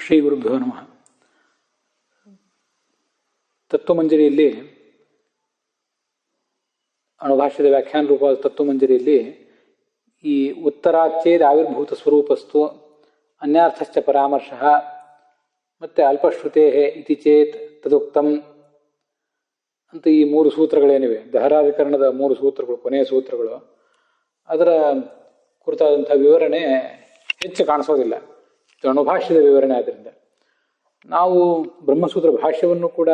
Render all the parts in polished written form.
ಶ್ರೀ ಗುರುಭ್ಯೋ ನಮಃ. ತತ್ವಮಂಜರಿಯಲ್ಲಿ ಅಣುಭಾಷ್ಯದ ವ್ಯಾಖ್ಯಾನ ರೂಪವಾದ ತತ್ವಮಂಜರಿಯಲ್ಲಿ ಈ ಉತ್ತರಾಚ್ಛೇದ ಆವಿರ್ಭೂತ ಸ್ವರೂಪಸ್ತು ಅನ್ಯಾರ್ಥಶ್ಚ ಪರಾಮರ್ಶ ಮತ್ತು ಅಲ್ಪಶ್ರುತೇ ಇತಿ ಚೇತ್ ತದುಕ್ತಂ ಅಂತ ಈ ಮೂರು ಸೂತ್ರಗಳೇನಿವೆ, ದಹರಾಧಿಕರಣದ ಮೂರು ಸೂತ್ರಗಳು, ಕೊನೆಯ ಸೂತ್ರಗಳು, ಅದರ ಕುರಿತಾದಂಥ ವಿವರಣೆ ಹೆಚ್ಚು ಕಾಣಿಸೋದಿಲ್ಲ. ಇದು ಅಣುಭಾಷ್ಯದ ವಿವರಣೆ. ಆದ್ದರಿಂದ ನಾವು ಬ್ರಹ್ಮಸೂತ್ರ ಭಾಷ್ಯವನ್ನು ಕೂಡ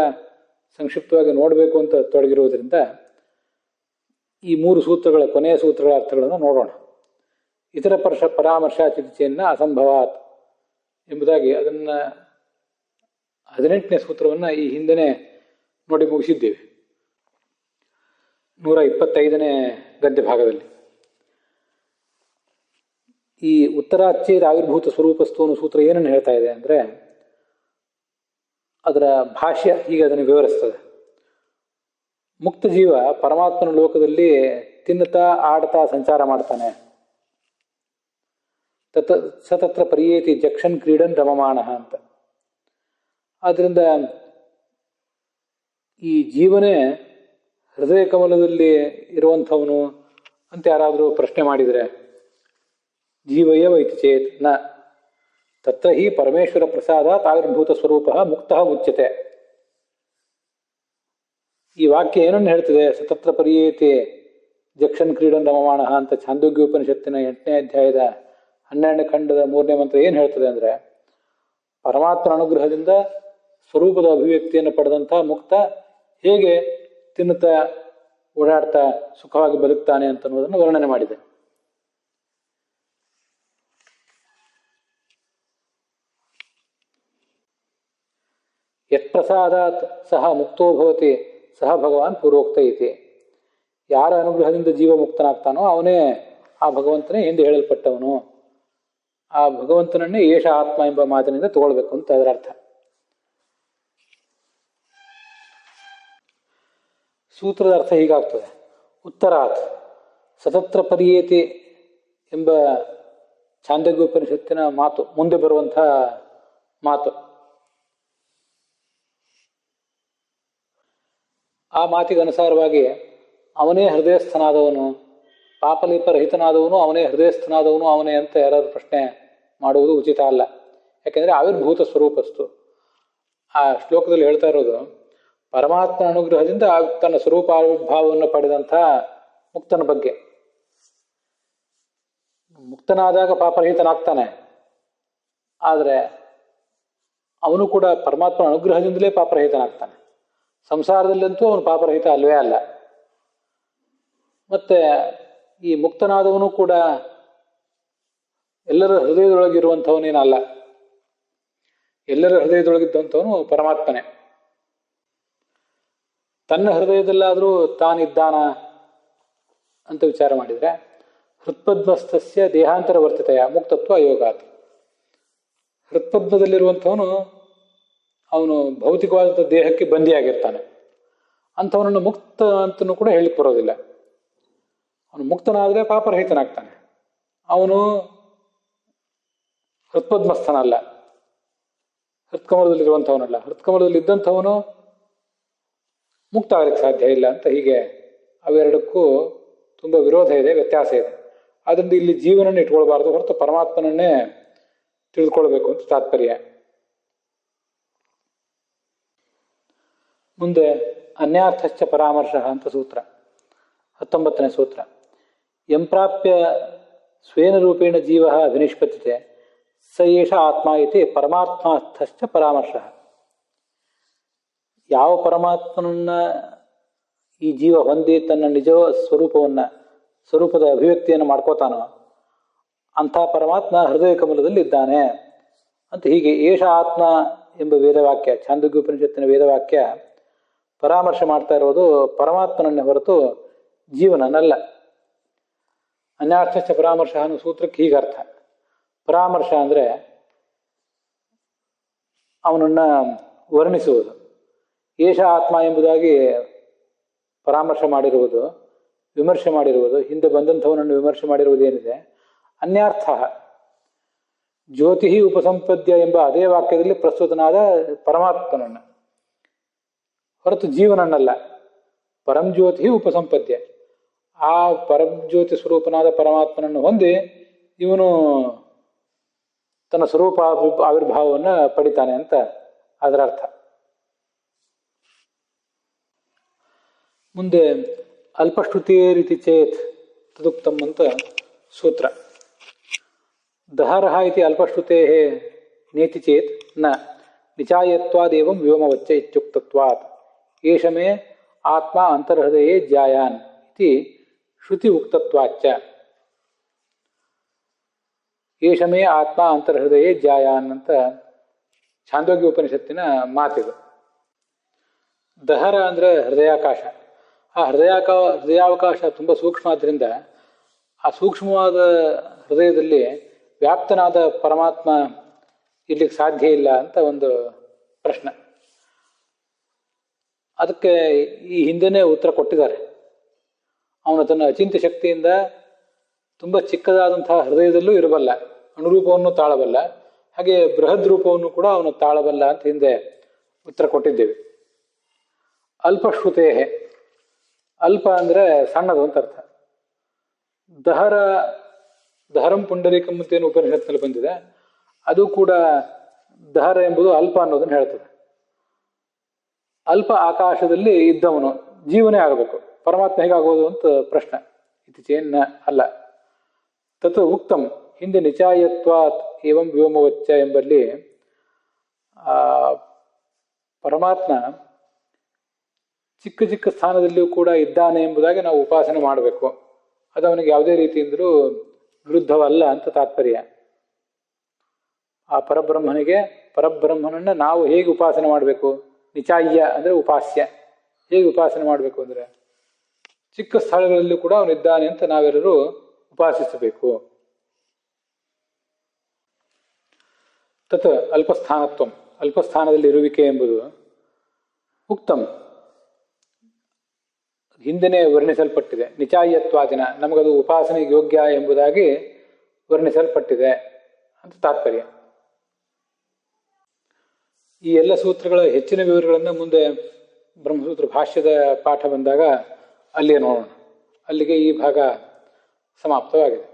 ಸಂಕ್ಷಿಪ್ತವಾಗಿ ನೋಡಬೇಕು ಅಂತ ತೊಡಗಿರುವುದರಿಂದ ಈ ಮೂರು ಸೂತ್ರಗಳ ಕೊನೆಯ ಸೂತ್ರಗಳ ಅರ್ಥಗಳನ್ನು ನೋಡೋಣ. ಇತರ ಪರಾಮರ್ಶ ಚಿಕಿತ್ಸೆಯನ್ನ ಅಸಂಭವಾತ್ ಎಂಬುದಾಗಿ ಅದನ್ನು 18ನೇ ಸೂತ್ರವನ್ನು ಈ ಹಿಂದೆನೇ ನೋಡಿ ಮುಗಿಸಿದ್ದೇವೆ, 125ನೇ ಗದ್ಯ ಭಾಗದಲ್ಲಿ. ಈ ಉತ್ತರಾಚ್ಛೇದ ಆವಿರ್ಭೂತ ಸ್ವರೂಪಸ್ತು ಅನ್ನೋ ಸೂತ್ರ ಏನನ್ನು ಹೇಳ್ತಾ ಇದೆ ಅಂದರೆ, ಅದರ ಭಾಷ್ಯ ಹೀಗೆ ಅದನ್ನು ವಿವರಿಸ್ತದೆ. ಮುಕ್ತ ಜೀವ ಪರಮಾತ್ಮನ ಲೋಕದಲ್ಲಿ ತಿನ್ನುತ್ತಾ ಆಡ್ತಾ ಸಂಚಾರ ಮಾಡ್ತಾನೆ. ಸತತ್ರ ಪರಿಯೇತಿ ಜಕ್ಷನ್ ಕ್ರೀಡನ್ ರಮಮಾಣ ಅಂತ. ಆದ್ದರಿಂದ ಈ ಜೀವನೇ ಹೃದಯ ಕಮಲದಲ್ಲಿ ಇರುವಂಥವನು ಅಂತ ಯಾರಾದರೂ ಪ್ರಶ್ನೆ ಮಾಡಿದರೆ, ಜೀವಯವ ಇತಿ ಚೇತ್ ನ ತತ್ರ ಹಿ ಪರಮೇಶ್ವರ ಪ್ರಸಾದಾತ್ ಆವಿರ್ಭೂತ ಸ್ವರೂಪ ಮುಕ್ತಃ ಉಚ್ಯತೆ. ಈ ವಾಕ್ಯ ಏನನ್ನು ಹೇಳ್ತದೆ? ಸತತ್ರ ಪರಿಯೇತಿ ಜಕ್ಷನ್ ಕ್ರೀಡನ್ ರಮಮಾಣ ಅಂತ ಛಾಂದೋಗ್ಯೋಪನಿಷತ್ತಿನ 8ನೇ ಅಧ್ಯಾಯದ 12ನೇ ಖಂಡದ 3ನೇ ಮಂತ್ರ ಏನು ಹೇಳ್ತದೆ ಅಂದರೆ, ಪರಮಾತ್ಮನ ಅನುಗ್ರಹದಿಂದ ಸ್ವರೂಪದ ಅಭಿವ್ಯಕ್ತಿಯನ್ನು ಪಡೆದಂಥ ಮುಕ್ತ ಹೇಗೆ ತಿನ್ನುತ್ತಾ ಓಡಾಡ್ತಾ ಸುಖವಾಗಿ ಬದುಕ್ತಾನೆ ಅಂತನ್ನುವುದನ್ನು ವರ್ಣನೆ ಮಾಡಿದೆ. ಯತ್ಪ್ರಸಾದಾತ್ ಸಹ ಮುಕ್ತೋ ಭವತಿ ಸಹ ಭಗವಾನ್ ಪೂರ್ವೋಕ್ತ ಇತಿ. ಯಾರ ಅನುಗ್ರಹದಿಂದ ಜೀವ ಮುಕ್ತನಾಗ್ತಾನೋ ಅವನೇ ಆ ಭಗವಂತನೇ ಹಿಂದೆ ಹೇಳಲ್ಪಟ್ಟವನು. ಆ ಭಗವಂತನನ್ನೇ ಏಷ ಆತ್ಮ ಎಂಬ ಮಾತಿನಿಂದ ತಗೊಳ್ಬೇಕು ಅಂತ ಅದರ ಅರ್ಥ. ಸೂತ್ರದ ಅರ್ಥ ಹೀಗಾಗ್ತದೆ: ಉತ್ತರಾತ್ ಸತತ್ರ ಪರಿಯೇತಿ ಎಂಬ ಛಾಂದೋಗ್ಯೋಪನಿಷತ್ತಿನ ಮಾತು, ಮುಂದೆ ಬರುವಂಥ ಮಾತು, ಆ ಮಾತಿಗೆ ಅನುಸಾರವಾಗಿ ಅವನೇ ಹೃದಯಸ್ಥನಾದವನು, ಪಾಪಲೇಪರಹಿತನಾದವನು ಅವನೇ, ಹೃದಯಸ್ಥನಾದವನು ಅವನೇ ಅಂತ ಯಾರಾದರೂ ಪ್ರಶ್ನೆ ಮಾಡುವುದು ಉಚಿತ ಅಲ್ಲ. ಯಾಕೆಂದರೆ ಆವಿರ್ಭೂತ ಸ್ವರೂಪಸ್ತು. ಆ ಶ್ಲೋಕದಲ್ಲಿ ಹೇಳ್ತಾ ಇರೋದು ಪರಮಾತ್ಮನ ಅನುಗ್ರಹದಿಂದ ತನ್ನ ಸ್ವರೂಪ ಆವಿರ್ಭಾವವನ್ನು ಪಡೆದಂಥ ಮುಕ್ತನ ಬಗ್ಗೆ. ಮುಕ್ತನಾದಾಗ ಪಾಪರಹಿತನಾಗ್ತಾನೆ, ಆದರೆ ಅವನು ಕೂಡ ಪರಮಾತ್ಮನ ಅನುಗ್ರಹದಿಂದಲೇ ಪಾಪರಹಿತನಾಗ್ತಾನೆ. ಸಂಸಾರದಲ್ಲಂತೂ ಅವನು ಪಾಪರಹಿತ ಅಲ್ವೇ ಅಲ್ಲ. ಮತ್ತೆ ಈ ಮುಕ್ತನಾದವನು ಕೂಡ ಎಲ್ಲರ ಹೃದಯದೊಳಗಿರುವಂಥವನೇನಲ್ಲ. ಎಲ್ಲರ ಹೃದಯದೊಳಗಿದ್ದಂಥವನು ಪರಮಾತ್ಮನೇ. ತನ್ನ ಹೃದಯದಲ್ಲಾದರೂ ತಾನಿದ್ದಾನ ಅಂತ ವಿಚಾರ ಮಾಡಿದರೆ, ಹೃತ್ಪದ್ಮಸ್ಥಸ್ಯ ದೇಹಾಂತರ ವರ್ತತೆಯ ಮುಕ್ತತ್ವ ಅಯೋಗಾತ್. ಹೃತ್ಪದ್ಮದಲ್ಲಿರುವಂಥವನು ಅವನು ಭೌತಿಕವಾದಂಥ ದೇಹಕ್ಕೆ ಬಂದಿಯಾಗಿರ್ತಾನೆ. ಅಂಥವನನ್ನು ಮುಕ್ತ ಅಂತನೂ ಕೂಡ ಹೇಳಿಕ್ ಬರೋದಿಲ್ಲ. ಅವನು ಮುಕ್ತನಾದರೆ ಪಾಪರಹಿತನಾಗ್ತಾನೆ. ಅವನು ಹೃತ್ಪದ್ಮಸ್ಥನಲ್ಲ, ಹೃತ್ಕಮಲದಲ್ಲಿರುವಂಥವನಲ್ಲ. ಹೃತ್ಕಮಲದಲ್ಲಿ ಇದ್ದಂಥವನು ಮುಕ್ತ ಆಗಲಿಕ್ಕೆ ಸಾಧ್ಯ ಇಲ್ಲ ಅಂತ. ಹೀಗೆ ಅವೆರಡಕ್ಕೂ ತುಂಬ ವಿರೋಧ ಇದೆ, ವ್ಯತ್ಯಾಸ ಇದೆ. ಆದ್ದರಿಂದ ಇಲ್ಲಿ ಜೀವನನ್ನು ಇಟ್ಕೊಳ್ಬಾರ್ದು, ಹೊರತು ಪರಮಾತ್ಮನನ್ನೇ ತಿಳಿದುಕೊಳ್ಬೇಕು ಅಂತ ತಾತ್ಪರ್ಯ. ಮುಂದೆ ಅನ್ಯಾರ್ಥಶ್ಚ ಪರಾಮರ್ಶ ಅಂತ ಸೂತ್ರ, 19ನೇ ಸೂತ್ರ. ಎಂಪ್ರಾಪ್ಯ ಸ್ವೇನ ರೂಪೇಣ ಜೀವ ಅಭಿನಿಷ್ಪತ್ತಿತೆ ಸ ಏಷ ಆತ್ಮ ಇತಿ ಪರಮಾತ್ಮಾರ್ಥಶ್ಚ ಪರಾಮರ್ಶ. ಯಾವ ಪರಮಾತ್ಮನನ್ನ ಈ ಜೀವ ಹೊಂದಿ ತನ್ನ ನಿಜ ಸ್ವರೂಪದ ಅಭಿವ್ಯಕ್ತಿಯನ್ನು ಮಾಡ್ಕೋತಾನೋ ಅಂಥ ಪರಮಾತ್ಮ ಹೃದಯ ಕಮಲದಲ್ಲಿ ಇದ್ದಾನೆ ಅಂತ. ಹೀಗೆ ಏಷ ಆತ್ಮ ಎಂಬ ವೇದವಾಕ್ಯ, ಛಾಂದೋಗ್ಯೋಪನಿಷತ್ತಿನ ವೇದವಾಕ್ಯ ಪರಾಮರ್ಶೆ ಮಾಡ್ತಾ ಇರೋದು ಪರಮಾತ್ಮನನ್ನೇ ಹೊರತು ಜೀವನನ್ನಲ್ಲ. ಅನ್ಯಾರ್ಥಶ್ಚ ಪರಾಮರ್ಶ ಅನ್ನೋ ಸೂತ್ರಕ್ಕೆ ಹೀಗರ್ಥ. ಪರಾಮರ್ಶ ಅಂದರೆ ಅವನನ್ನು ವರ್ಣಿಸುವುದು. ಏಷ ಆತ್ಮ ಎಂಬುದಾಗಿ ಪರಾಮರ್ಶೆ ಮಾಡಿರುವುದು, ವಿಮರ್ಶೆ ಮಾಡಿರುವುದು, ಹಿಂದೆ ಬಂದಂಥವನನ್ನು ವಿಮರ್ಶೆ ಮಾಡಿರುವುದೇನಿದೆ, ಅನ್ಯಾರ್ಥ ಜ್ಯೋತಿ ಉಪಸಂಪದ್ಯ ಎಂಬ ಅದೇ ವಾಕ್ಯದಲ್ಲಿ ಪ್ರಸ್ತುತನಾದ ಪರಮಾತ್ಮನನ್ನು ಹೊರತು ಜೀವನನ್ನಲ್ಲ. ಪರಂಜ್ಯೋತಿ ಉಪಸಂಪದ್ಯ, ಆ ಪರಂಜ್ಯೋತಿ ಸ್ವರೂಪನಾದ ಪರಮಾತ್ಮನನ್ನು ಹೊಂದಿ ಇವನು ತನ್ನ ಸ್ವರೂಪ ಆವಿರ್ಭಾವವನ್ನು ಪಡಿತಾನೆ ಅಂತ ಅದರ ಅರ್ಥ. ಮುಂದೆ ಅಲ್ಪಶ್ರುತಿ ರೀತಿ ಚೇತ್ ತದುಕ್ತಂ ಅಂತ ಸೂತ್ರ. ದಹರಃ ಇತಿ ಅಲ್ಪಶ್ರುತೆ ನೇತಿ ಚೇತ್ ನ ನಿಚಾಯತ್ವಾದೇವಂ ವ್ಯೋಮವಚ್ಚ ಇತ್ಯುಕ್ತತ್ವಾತ್ ಏಷ ಮೇ ಆತ್ಮ ಅಂತರ್ಹೃದಯೇ ಜಾಯಾನ್ ಇತಿ ಶ್ರುತಿ ಉಕ್ತತ್ವಾಚ್ಚ. ಏಷ ಮೇ ಆತ್ಮ ಅಂತರ್ಹೃದಯೇ ಜಾಯಾನ್ ಅಂತ ಛಾಂದೋಗ್ಯ ಉಪನಿಷತ್ತಿನ ಮಾತಿದು. ದಹರ ಅಂದರೆ ಹೃದಯಾಕಾಶ. ಆ ಹೃದಯಾವಕಾಶ ತುಂಬ ಸೂಕ್ಷ್ಮ ಆದ್ದರಿಂದ ಆ ಸೂಕ್ಷ್ಮವಾದ ಹೃದಯದಲ್ಲಿ ವ್ಯಾಪ್ತನಾದ ಪರಮಾತ್ಮ ಇರ್ಲಿಕ್ಕೆ ಸಾಧ್ಯ ಇಲ್ಲ ಅಂತ ಒಂದು ಪ್ರಶ್ನೆ. ಅದಕ್ಕೆ ಈ ಹಿಂದೆನೇ ಉತ್ತರ ಕೊಟ್ಟಿದ್ದಾರೆ. ಅವನು ತನ್ನ ಅಚಿಂತ್ಯ ಶಕ್ತಿಯಿಂದ ತುಂಬ ಚಿಕ್ಕದಾದಂತಹ ಹೃದಯದಲ್ಲೂ ಇರಬಲ್ಲ, ಅನುರೂಪವನ್ನು ತಾಳಬಲ್ಲ, ಹಾಗೆ ಬೃಹದ್ ರೂಪವನ್ನು ಕೂಡ ಅವನು ತಾಳಬಲ್ಲ ಅಂತ ಹಿಂದೆ ಉತ್ತರ ಕೊಟ್ಟಿದ್ದೇವೆ. ಅಲ್ಪಶ್ರುತೇ, ಅಲ್ಪ ಅಂದರೆ ಸಣ್ಣದು ಅಂತ ಅರ್ಥ. ದಹರಂ ಪುಂಡರೀಕಂ ಅಂತೇನು ಉಪನಿಷತ್ನಲ್ಲಿ ಬಂದಿದೆ, ಅದು ಕೂಡ ದಹರ ಎಂಬುದು ಅಲ್ಪ ಅನ್ನೋದನ್ನು ಹೇಳ್ತದೆ. ಅಲ್ಪ ಆಕಾಶದಲ್ಲಿ ಇದ್ದವನು ಜೀವನೇ ಆಗಬೇಕು, ಪರಮಾತ್ಮ ಹೇಗಾಗೋದು ಅಂತ ಪ್ರಶ್ನೆ. ಇತ್ತೀಚೆನ್ನ ಅಲ್ಲ. ತತ್ ಉಕ್ತಂ, ಹಿಂದೆ ನಿಚಾಯತ್ವಾತ್ ಏವಂ ವ್ಯೋಮವಚ್ಚ ಎಂಬಲ್ಲಿ ಪರಮಾತ್ಮ ಚಿಕ್ಕ ಚಿಕ್ಕ ಸ್ಥಾನದಲ್ಲಿಯೂ ಕೂಡ ಇದ್ದಾನೆ ಎಂಬುದಾಗಿ ನಾವು ಉಪಾಸನೆ ಮಾಡಬೇಕು. ಅದು ಅವನಿಗೆ ಯಾವುದೇ ರೀತಿಯಿಂದಲೂ ವಿರುದ್ಧವಲ್ಲ ಅಂತ ತಾತ್ಪರ್ಯ. ಆ ಪರಬ್ರಹ್ಮನನ್ನು ನಾವು ಹೇಗೆ ಉಪಾಸನೆ ಮಾಡಬೇಕು? ನಿಚಾಯ್ಯ ಅಂದರೆ ಉಪಾಸ್ಯ. ಹೇಗೆ ಉಪಾಸನೆ ಮಾಡಬೇಕು ಅಂದರೆ ಚಿಕ್ಕ ಸ್ಥಳಗಳಲ್ಲೂ ಕೂಡ ಅವನಿದ್ದಾನೆ ಅಂತ ನಾವೆಲ್ಲರೂ ಉಪಾಸಿಸಬೇಕು. ತತ್ ಅಲ್ಪಸ್ಥಾನತ್ವಂ, ಅಲ್ಪಸ್ಥಾನದಲ್ಲಿ ಇರುವಿಕೆ ಎಂಬುದು ಉಕ್ತಂ, ಹಿಂದೆನೇ ವರ್ಣಿಸಲ್ಪಟ್ಟಿದೆ. ನಿಚಾಯತ್ವಾದಿನ, ನಮಗದು ಉಪಾಸನೆಗೆ ಯೋಗ್ಯ ಎಂಬುದಾಗಿ ವರ್ಣಿಸಲ್ಪಟ್ಟಿದೆ ಅಂತ ತಾತ್ಪರ್ಯ. ಈ ಎಲ್ಲ ಸೂತ್ರಗಳ ಹೆಚ್ಚಿನ ವಿವರಗಳನ್ನು ಮುಂದೆ ಬ್ರಹ್ಮಸೂತ್ರ ಭಾಷ್ಯದ ಪಾಠ ಬಂದಾಗ ಅಲ್ಲಿಯೇ ನೋಡೋಣ. ಅಲ್ಲಿಗೆ ಈ ಭಾಗ ಸಮಾಪ್ತವಾಗಿದೆ.